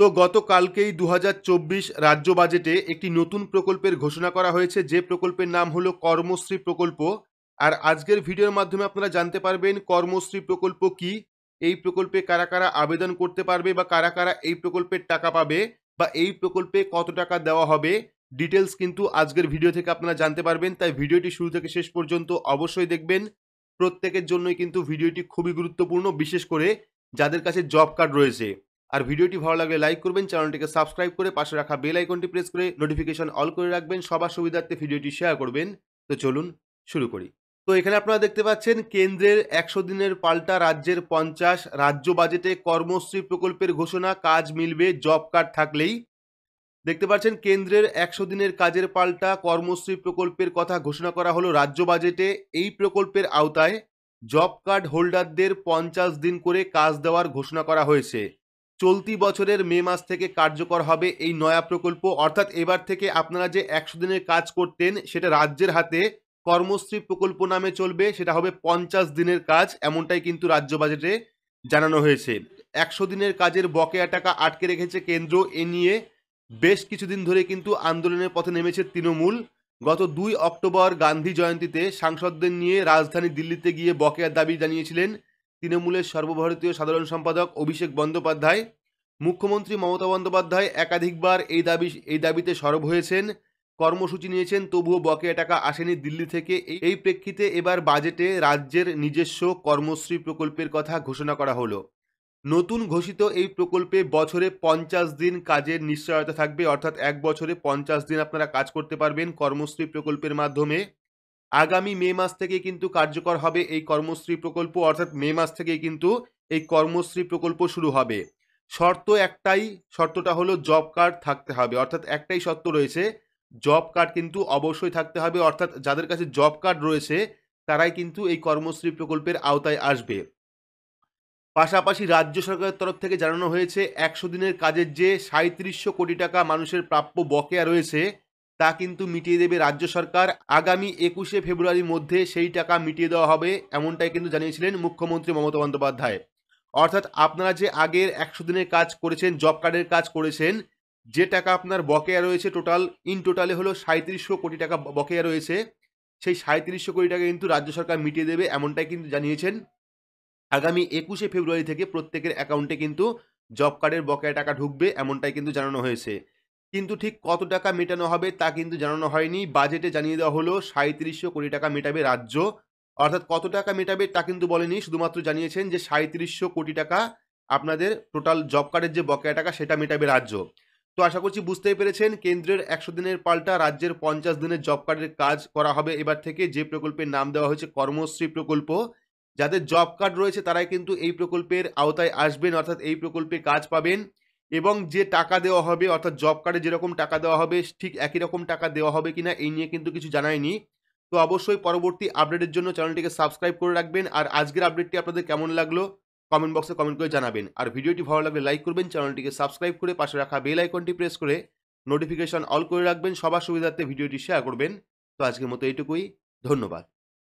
তো গতকালকেই ২০২৪ রাজ্য বাজেটে একটি নতুন প্রকল্পের ঘোষণা করা হয়েছে, যে প্রকল্পের নাম হলো কর্মশ্রী প্রকল্প। আর আজকের ভিডিওর মাধ্যমে আপনারা জানতে পারবেন কর্মশ্রী প্রকল্প কি, এই প্রকল্পে কারা কারা আবেদন করতে পারবে বা কারা কারা এই প্রকল্পের টাকা পাবে বা এই প্রকল্পে কত টাকা দেওয়া হবে। ডিটেলস কিন্তু আজকের ভিডিও থেকে আপনারা জানতে পারবেন, তাই ভিডিওটি শুরু থেকে শেষ পর্যন্ত অবশ্যই দেখবেন। প্রত্যেকের জন্যই কিন্তু ভিডিওটি খুবই গুরুত্বপূর্ণ, বিশেষ করে যাদের কাছে জব কার্ড রয়েছে। আর ভিডিওটি ভালো লাগলে লাইক করবেন, চ্যানেলটিকে সাবস্ক্রাইব করে পাশে রাখা বেল আইকনটি প্রেস করে নোটিফিকেশন অল করে রাখবেন, সবার সুবিধার্থে ভিডিওটি শেয়ার করবেন। তো চলুন শুরু করি। তো এখানে আপনারা দেখতে পাচ্ছেন কেন্দ্রের ১০০ দিনের পাল্টা রাজ্যের ৫০, রাজ্য বাজেটে কর্মশ্রী প্রকল্পের ঘোষণা, কাজ মিলবে জব কার্ড থাকলেই। দেখতে পাচ্ছেন কেন্দ্রের ১০০ দিনের কাজের পাল্টা কর্মশ্রী প্রকল্পের কথা ঘোষণা করা হলো রাজ্য বাজেটে। এই প্রকল্পের আওতায় জব কার্ড হোল্ডারদের ৫০ দিন করে কাজ দেওয়ার ঘোষণা করা হয়েছে। চলতি বছরের মে মাস থেকে কার্যকর হবে এই নয়া প্রকল্প, অর্থাৎ এবার থেকে আপনারা যে ১০০ দিনের কাজ করতেন সেটা রাজ্যের হাতে কর্মশ্রী প্রকল্প নামে চলবে, সেটা হবে ৫০ দিনের কাজ, এমনটাই কিন্তু রাজ্য বাজেটে জানানো হয়েছে। ১০০ দিনের কাজের বকেয়া টাকা আটকে রেখেছে কেন্দ্র, এ নিয়ে বেশ কিছুদিন ধরে কিন্তু আন্দোলনের পথে নেমেছে তৃণমূল। গত ২ অক্টোবর গান্ধী জয়ন্তীতে সাংসদদের নিয়ে রাজধানী দিল্লিতে গিয়ে বকেয়ার দাবি জানিয়েছিলেন তৃণমূলের সর্বভারতীয় সাধারণ সম্পাদক অভিষেক বন্দ্যোপাধ্যায়। মুখ্যমন্ত্রী মমতা বন্দ্যোপাধ্যায় একাধিকবার এই দাবিতে সরব হয়েছেন, কর্মসূচি নিয়েছেন, তবুও বকেয়া টাকা আসেনি দিল্লি থেকে। এই প্রেক্ষিতে এবার বাজেটে রাজ্যের নিজস্ব কর্মশ্রী প্রকল্পের কথা ঘোষণা করা হলো। নতুন ঘোষিত এই প্রকল্পে বছরে ৫০ দিন কাজের নিশ্চয়তা থাকবে, অর্থাৎ ১ বছরে ৫০ দিন আপনারা কাজ করতে পারবেন কর্মশ্রী প্রকল্পের মাধ্যমে। আগামী মে মাস থেকে কিন্তু কার্যকর হবে এই কর্মশ্রী প্রকল্প, অর্থাৎ মে মাস থেকেই কিন্তু এই কর্মশ্রী প্রকল্প শুরু হবে। শর্ত একটাই, শর্তটা হলো জব কার্ড থাকতে হবে, অর্থাৎ একটাই শর্ত রয়েছে, জব কার্ড কিন্তু অবশ্যই থাকতে হবে, অর্থাৎ যাদের কাছে জব কার্ড রয়েছে তারাই কিন্তু এই কর্মশ্রী প্রকল্পের আওতায় আসবে। পাশাপাশি রাজ্য সরকারের তরফ থেকে জানানো হয়েছে ১০০ দিনের কাজের যে ৩৭০০ কোটি টাকা মানুষের প্রাপ্য বকেয়া রয়েছে তা কিন্তু মিটিয়ে দেবে রাজ্য সরকার। আগামী ২১শে ফেব্রুয়ারির মধ্যে সেই টাকা মিটিয়ে দেওয়া হবে, এমনটাই কিন্তু জানিয়েছিলেন মুখ্যমন্ত্রী মমতা বন্দ্যোপাধ্যায়। অর্থাৎ আপনারা যে আগের ১০০ দিনের কাজ করেছেন, জব কার্ডের কাজ করেছেন, যে টাকা আপনার বকেয়া রয়েছে টোটালে হলো ৩৭০০ কোটি টাকা বকেয়া রয়েছে, সেই ৩৭০০ কোটি টাকা কিন্তু রাজ্য সরকার মিটিয়ে দেবে, এমনটাই কিন্তু জানিয়েছেন। আগামী ২১শে ফেব্রুয়ারি থেকে প্রত্যেকের অ্যাকাউন্টে কিন্তু জব কার্ডের বকেয়া টাকা ঢুকবে, এমনটাই কিন্তু জানানো হয়েছে। কিন্তু ঠিক কত টাকা মেটানো হবে তা কিন্তু জানানো হয়নি। বাজেটে জানিয়ে দেওয়া হলো ৩৭০০ কোটি টাকা মেটাবে রাজ্য। অর্থাৎ কত টাকা মেটাবে তা কিন্তু বলেনি, শুধুমাত্র জানিয়েছেন যে ৩৭০০ কোটি টাকা আপনাদের টোটাল জব কার্ডের যে বকেয়া টাকা সেটা মেটাবে রাজ্য। তো আশা করছি বুঝতেই পেরেছেন, কেন্দ্রের ১০০ দিনের পাল্টা রাজ্যের ৫০ দিনের জব কার্ডের কাজ করা হবে এবার থেকে, যে প্রকল্পের নাম দেওয়া হয়েছে কর্মশ্রী প্রকল্প। যাদের জব কার্ড রয়েছে তারাই কিন্তু এই প্রকল্পের আওতায় আসবেন, অর্থাৎ এই প্রকল্পে কাজ পাবেন। এবং যে টাকা দেওয়া হবে, অর্থাৎ জব কার্ডে যেরকম টাকা দেওয়া হবে ঠিক একই রকম টাকা দেওয়া হবে কিনা এই নিয়ে কিন্তু কিছু জানায়নি। তো অবশ্যই পরবর্তী আপডেটের জন্য চ্যানেলটিকে সাবস্ক্রাইব করে রাখবেন। আর আজকের আপডেটটি আপনাদের কেমন লাগলো কমেন্ট বক্সে কমেন্ট করে জানাবেন। আর ভিডিওটি ভালো লাগলে লাইক করবেন, চ্যানেলটিকে সাবস্ক্রাইব করে পাশে রাখা বেল আইকনটি প্রেস করে নোটিফিকেশন অল করে রাখবেন, সবার সুবিধার্থে ভিডিওটি শেয়ার করবেন। তো আজকের মতো এইটুকুই, ধন্যবাদ।